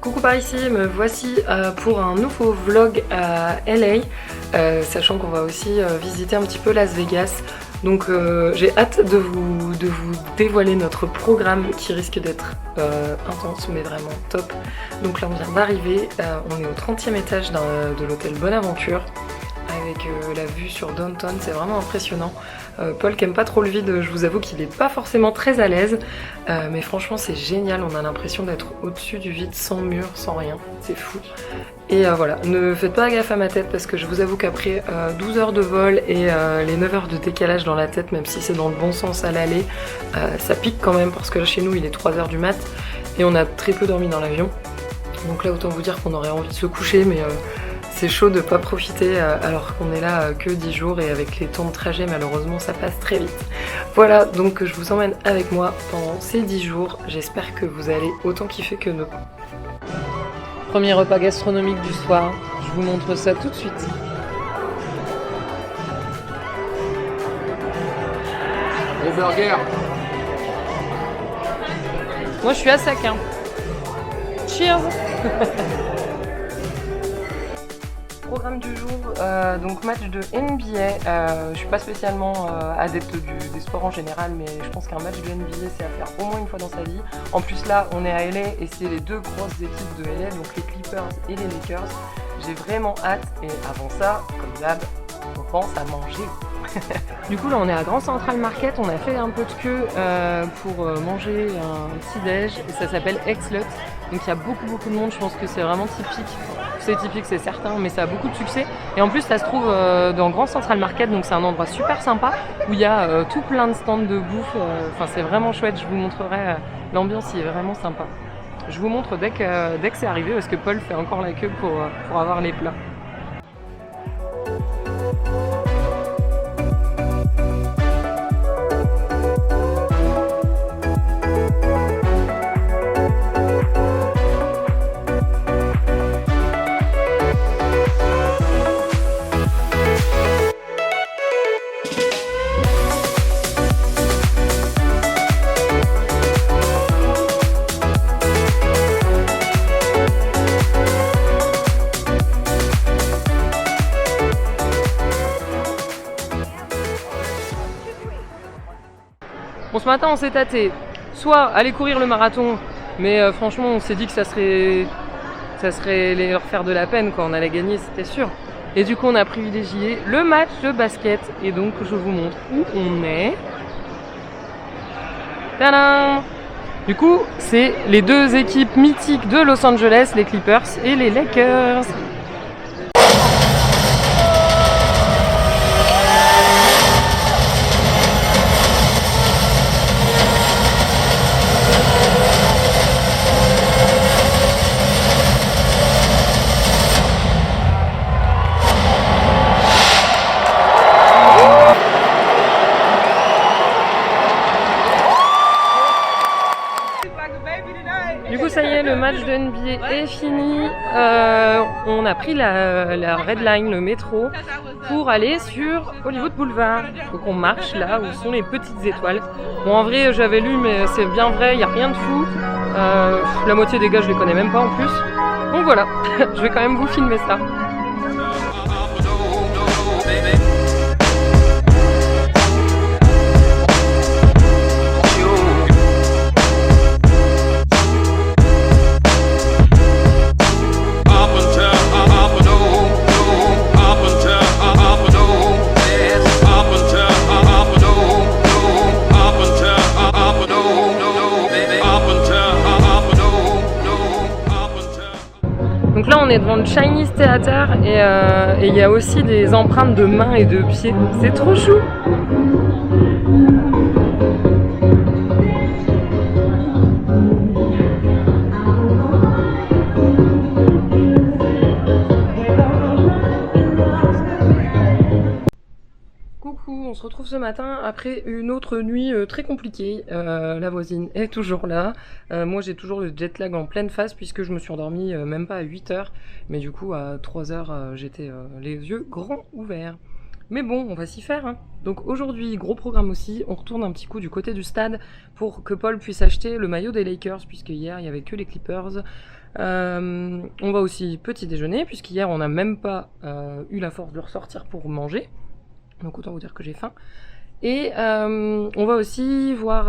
Coucou par ici, me voici pour un nouveau vlog à LA, sachant qu'on va aussi visiter un petit peu Las Vegas. Donc j'ai hâte de vous dévoiler notre programme qui risque d'être intense mais vraiment top. Donc là on vient d'arriver, on est au 30e étage de l'hôtel Bonaventure avec la vue sur Downtown, c'est vraiment impressionnant. Paul qui aime pas trop le vide, je vous avoue qu'il est pas forcément très à l'aise, mais franchement c'est génial, on a l'impression d'être au-dessus du vide, sans mur, sans rien, c'est fou. Et voilà, ne faites pas gaffe à ma tête parce que je vous avoue qu'après 12 heures de vol et les 9 heures de décalage dans la tête, même si c'est dans le bon sens à l'aller, ça pique quand même parce que là chez nous il est 3 heures du mat et on a très peu dormi dans l'avion. Donc là autant vous dire qu'on aurait envie de se coucher, mais c'est chaud de ne pas profiter alors qu'on est là que 10 jours et avec les temps de trajet malheureusement ça passe très vite. Voilà, donc je vous emmène avec moi pendant ces 10 jours, j'espère que vous allez autant kiffer que nous. Premier repas gastronomique du soir, je vous montre ça tout de suite. Les burgers. Moi je suis à sac hein. Cheers. Programme du jour, donc match de NBA. Je suis pas spécialement adepte des sports en général, mais je pense qu'un match de NBA c'est à faire au moins une fois dans sa vie. En plus là on est à LA et c'est les deux grosses équipes de LA, donc les Clippers et les Lakers. J'ai vraiment hâte et avant ça, comme d'hab, on pense à manger. Du coup là on est à Grand Central Market, on a fait un peu de queue pour manger un petit déj et ça s'appelle Exlut. Donc il y a beaucoup de monde, je pense que c'est vraiment typique. C'est typique, c'est certain, mais ça a beaucoup de succès. Et en plus ça se trouve dans Grand Central Market, donc c'est un endroit super sympa où il y a tout plein de stands de bouffe. Enfin c'est vraiment chouette, je vous montrerai, l'ambiance y est vraiment sympa. Je vous montre dès que c'est arrivé parce que Paul fait encore la queue pour avoir les plats. Bon, ce matin on s'est tâté, soit aller courir le marathon, mais franchement on s'est dit que ça serait leur faire de la peine quand on allait gagner, c'était sûr. Et du coup on a privilégié le match de basket et donc je vous montre où on est. Tadam! Du coup c'est les deux équipes mythiques de Los Angeles, les Clippers et les Lakers. Du coup ça y est, le match de NBA est fini, on a pris la Red Line, le métro, pour aller sur Hollywood Boulevard. Donc on marche là où sont les petites étoiles. Bon en vrai j'avais lu mais c'est bien vrai, il n'y a rien de fou, la moitié des gars je les connais même pas en plus. Donc voilà, je vais quand même vous filmer ça. Donc là on est devant le Chinese Theater et il y a aussi des empreintes de mains et de pieds, c'est trop chou. Coucou, on se retrouve ce matin après une autre nuit très compliquée. La voisine est toujours là. Moi j'ai toujours le jet lag en pleine face puisque je me suis endormie même pas à 8 heures. Mais du coup à 3 heures j'étais les yeux grands ouverts. Mais bon, on va s'y faire. Hein. Donc aujourd'hui, gros programme aussi. On retourne un petit coup du côté du stade pour que Paul puisse acheter le maillot des Lakers, puisque hier, il n'y avait que les Clippers. On va aussi petit déjeuner, puisqu'hier, on n'a même pas eu la force de ressortir pour manger. Donc autant vous dire que j'ai faim. Et on va aussi voir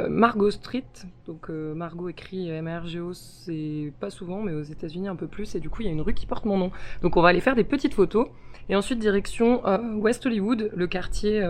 Margot Street. Donc Margot écrit MRGO, c'est pas souvent, mais aux États-Unis un peu plus. Et du coup, il y a une rue qui porte mon nom. Donc on va aller faire des petites photos. Et ensuite, direction West Hollywood, le quartier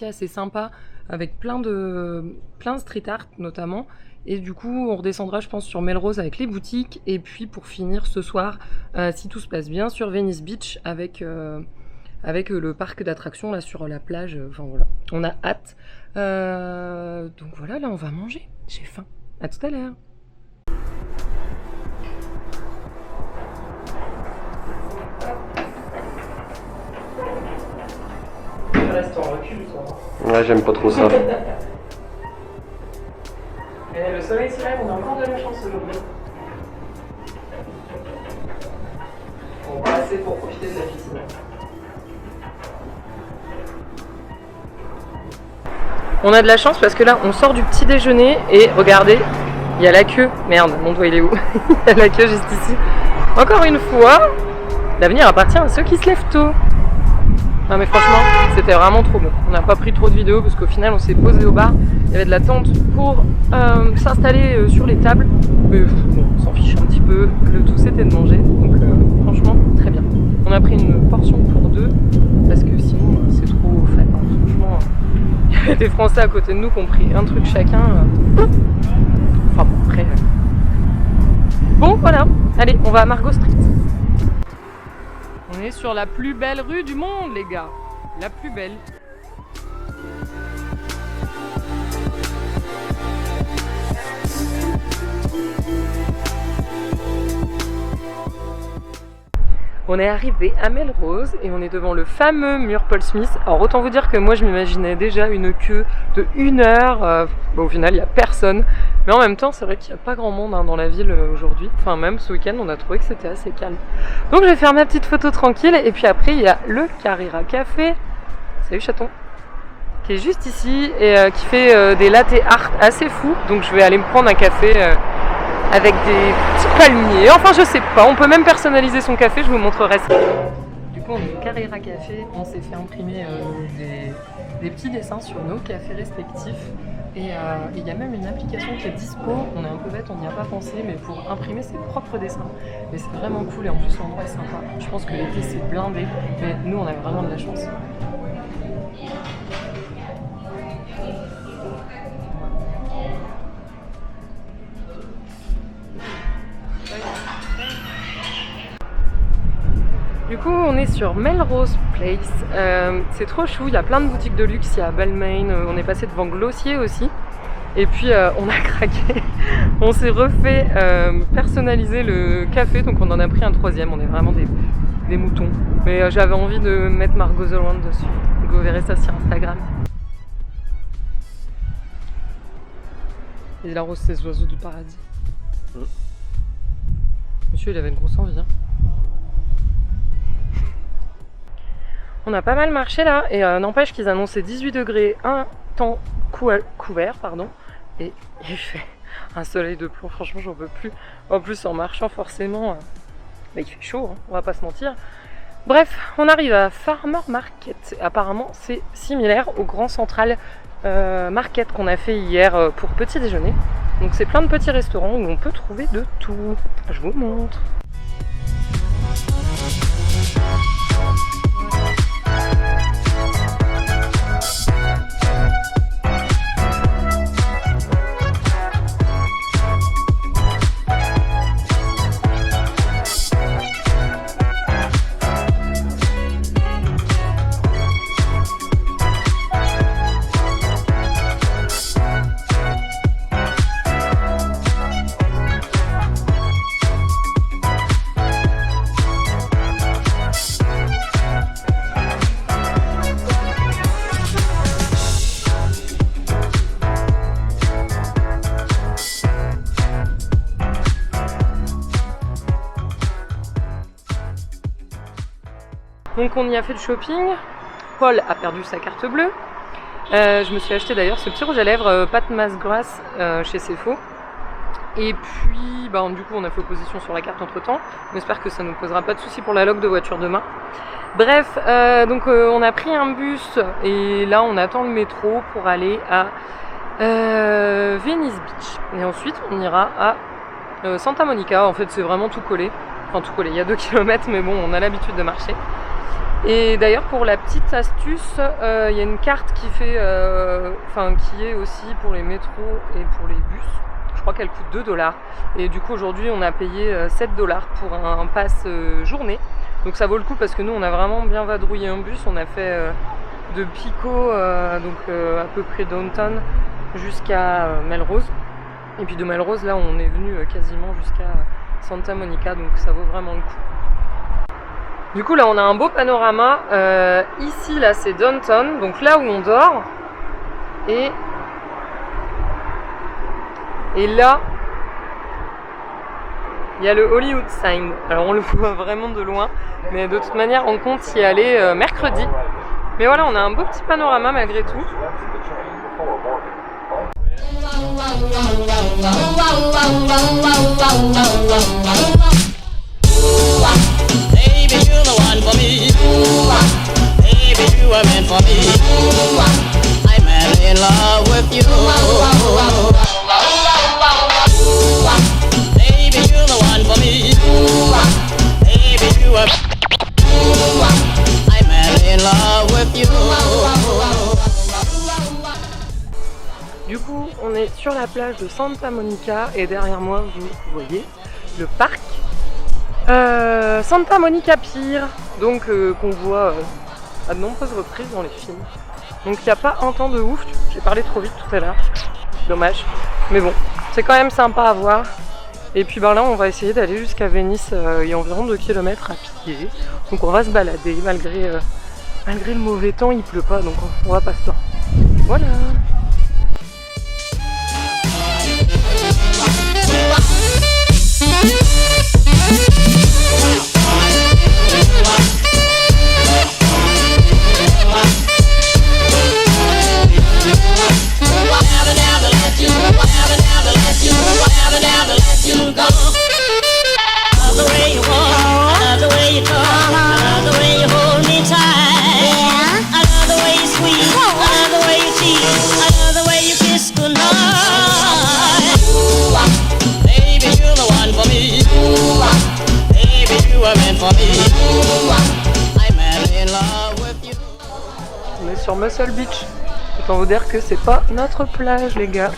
assez sympa, avec plein de street art notamment. Et du coup, on redescendra, je pense, sur Melrose avec les boutiques. Et puis pour finir ce soir, si tout se passe bien, sur Venice Beach avec le parc d'attractions là sur la plage. Enfin voilà, on a hâte. Donc voilà, là on va manger. J'ai faim. À tout à l'heure. Je reste en recul, toi. Ouais, j'aime pas trop ça. Et le soleil se lève, on a encore de la chance aujourd'hui. Bon, pas assez pour profiter de la piscine. On a de la chance parce que là, on sort du petit déjeuner et regardez, il y a la queue. Merde, mon doigt il est où? Il y a la queue juste ici. Encore une fois, l'avenir appartient à ceux qui se lèvent tôt. Non mais franchement, c'était vraiment trop bon. On n'a pas pris trop de vidéos parce qu'au final, on s'est posé au bar. Il y avait de la tente pour s'installer sur les tables. Mais bon, on s'en fiche un petit peu. Le tout, c'était de manger. Donc franchement, très bien. On a pris une portion pour deux parce que sinon, c'est trop fat. Hein. Franchement, il y avait des Français à côté de nous qui ont pris un truc chacun. Enfin bon, après... Bon, voilà. Allez, on va à Margot Street. On est sur la plus belle rue du monde, les gars. La plus belle. On est arrivé à Melrose et on est devant le fameux mur Paul Smith. Alors autant vous dire que moi je m'imaginais déjà une queue de 1 heure. Bon, au final il n'y a personne. Mais en même temps c'est vrai qu'il n'y a pas grand monde dans la ville aujourd'hui. Enfin même ce week-end on a trouvé que c'était assez calme. Donc je vais faire ma petite photo tranquille. Et puis après il y a le Carrera Café. Salut chaton. Qui est juste ici et qui fait des latte art assez fous. Donc je vais aller me prendre un café... avec des petits palmiers, enfin je sais pas, on peut même personnaliser son café, je vous montrerai ça. Du coup on est au Carrera Café, on s'est fait imprimer des petits dessins sur nos cafés respectifs et il y a même une application qui est dispo, on est un peu bête, on n'y a pas pensé, mais pour imprimer ses propres dessins. Mais c'est vraiment cool et en plus l'endroit est sympa, je pense que l'été c'est blindé, mais nous on a vraiment de la chance. Du coup, on est sur Melrose Place. C'est trop chou, il y a plein de boutiques de luxe, il y a Balmain, on est passé devant Glossier aussi. Et puis on a craqué, on s'est refait personnaliser le café, donc on en a pris un 3e, on est vraiment des moutons. Mais j'avais envie de mettre Margot The Land dessus, donc vous verrez ça sur Instagram. Il arrose ses oiseaux du paradis. Monsieur, il avait une grosse envie. Hein. On a pas mal marché là, et n'empêche qu'ils annonçaient 18 degrés, un temps couvert, pardon, et il fait un soleil de plomb, franchement j'en peux plus. En plus en marchant forcément, il fait chaud, hein, on va pas se mentir. Bref, on arrive à Farmer Market, apparemment c'est similaire au Grand Central Market qu'on a fait hier pour petit déjeuner. Donc c'est plein de petits restaurants où on peut trouver de tout, je vous montre. Donc on y a fait du shopping. Paul a perdu sa carte bleue. Je me suis acheté d'ailleurs ce petit rouge à lèvres Pat Masgrass chez Cefo. Et puis du coup on a fait opposition sur la carte entre temps. On espère que ça ne nous posera pas de soucis pour la loc de voiture demain. Bref, donc on a pris un bus et là on attend le métro pour aller à Venice Beach. Et ensuite on ira à Santa Monica. En fait c'est vraiment tout collé. Enfin tout collé, il y a 2 km mais bon on a l'habitude de marcher. Et d'ailleurs pour la petite astuce, il y a une carte qui fait, qui est aussi pour les métros et pour les bus. Je crois qu'elle coûte 2 $. Et du coup aujourd'hui on a payé 7 $ pour un pass journée. Donc ça vaut le coup parce que nous on a vraiment bien vadrouillé un bus. On a fait de Pico, à peu près downtown, jusqu'à Melrose. Et puis de Melrose là on est venu quasiment jusqu'à Santa Monica, donc ça vaut vraiment le coup. Du coup là on a un beau panorama, ici là c'est downtown, donc là où on dort, et là il y a le Hollywood Sign. Alors on le voit vraiment de loin, mais de toute manière on compte y aller mercredi. Mais voilà, on a un beau petit panorama malgré tout. You're the one for me. Baby, you were meant for me. I'm madly in love with you. Baby, you're the one for me. Baby, you were. I'm madly in love with you. Du coup, on est sur la plage de Santa Monica et derrière moi, vous voyez le parc. Santa Monica Pier, donc qu'on voit à de nombreuses reprises dans les films. Donc il n'y a pas un temps de ouf, j'ai parlé trop vite tout à l'heure, dommage. Mais bon, c'est quand même sympa à voir. Et puis là on va essayer d'aller jusqu'à Venise, il y a environ 2 km à pied. Donc on va se balader malgré le mauvais temps, il pleut pas, donc on va pas se plaindre. Voilà. On est sur Muscle Beach. Autant vous dire que c'est pas notre plage les gars.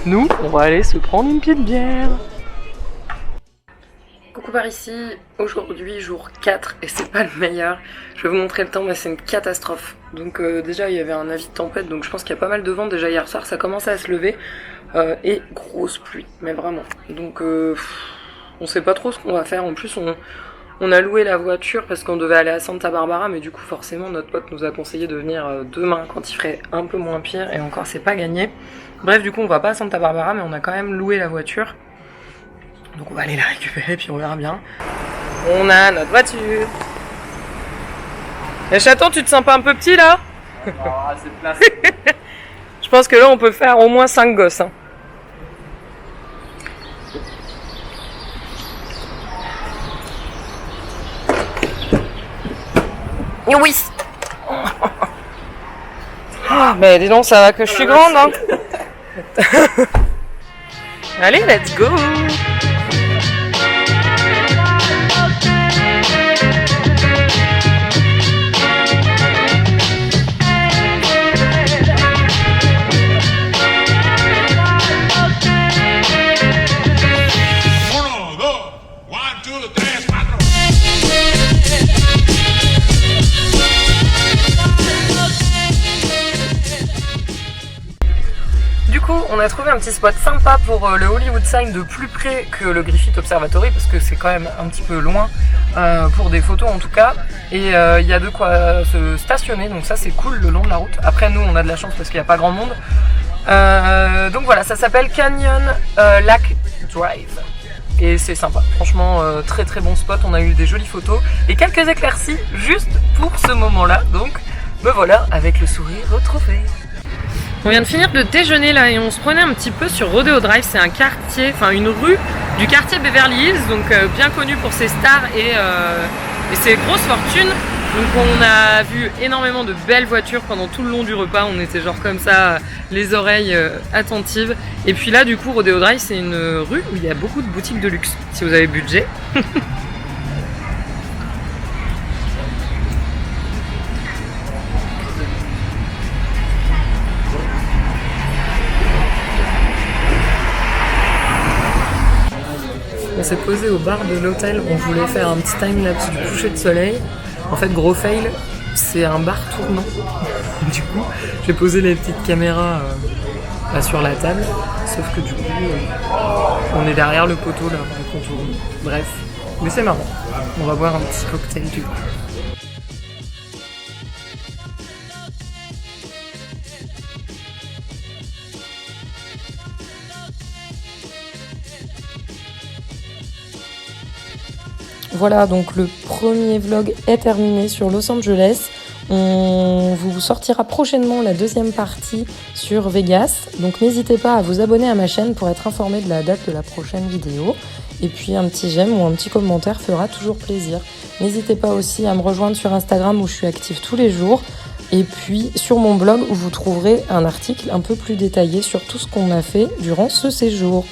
Nous, on va aller se prendre une petite bière. Coucou par ici, aujourd'hui jour 4 et c'est pas le meilleur. Je vais vous montrer le temps, mais c'est une catastrophe. Donc déjà il y avait un avis de tempête, donc je pense qu'il y a pas mal de vent déjà hier soir, ça commençait à se lever. Et grosse pluie, mais vraiment. Donc on sait pas trop ce qu'on va faire, en plus on a loué la voiture parce qu'on devait aller à Santa Barbara, mais du coup forcément notre pote nous a conseillé de venir demain quand il ferait un peu moins pire, et encore c'est pas gagné. Bref, du coup on va pas à Santa Barbara, mais on a quand même loué la voiture. Donc on va aller la récupérer puis on verra bien. On a notre voiture. Et chaton, tu te sens pas un peu petit là? Ah, c'est place. Je pense que là on peut faire au moins 5 gosses. Hein. Oui. Ah, mais dis donc, ça va que je suis grande, hein. Allez, let's go. On a trouvé un petit spot sympa pour le Hollywood Sign de plus près que le Griffith Observatory, parce que c'est quand même un petit peu loin pour des photos en tout cas, et il y a de quoi se stationner, donc ça c'est cool le long de la route. Après nous on a de la chance parce qu'il n'y a pas grand monde, donc voilà, ça s'appelle Canyon Lake Drive. et c'est sympa. Franchement, très très bon spot. On a eu des jolies photos et quelques éclaircies juste pour ce moment-là. Donc me voilà avec le sourire retrouvé. On vient de finir de déjeuner là et on se prenait un petit peu sur Rodeo Drive. C'est un quartier, enfin une rue du quartier Beverly Hills, donc bien connu pour ses stars et ses grosses fortunes. Donc on a vu énormément de belles voitures pendant tout le long du repas. On était genre comme ça, les oreilles attentives. Et puis là du coup Rodeo Drive c'est une rue où il y a beaucoup de boutiques de luxe si vous avez budget. On s'est posé au bar de l'hôtel, on voulait faire un petit time-lapse du coucher de soleil. En fait, gros fail, c'est un bar tournant. Du coup, j'ai posé les petites caméras sur la table, sauf que du coup, on est derrière le poteau là, vu qu'on tourne. Bref, mais c'est marrant. On va boire un petit cocktail du coup. Voilà, donc le premier vlog est terminé sur Los Angeles. On vous sortira prochainement la deuxième partie sur Vegas. Donc n'hésitez pas à vous abonner à ma chaîne pour être informé de la date de la prochaine vidéo. Et puis un petit j'aime ou un petit commentaire fera toujours plaisir. N'hésitez pas aussi à me rejoindre sur Instagram où je suis active tous les jours. Et puis sur mon blog où vous trouverez un article un peu plus détaillé sur tout ce qu'on a fait durant ce séjour.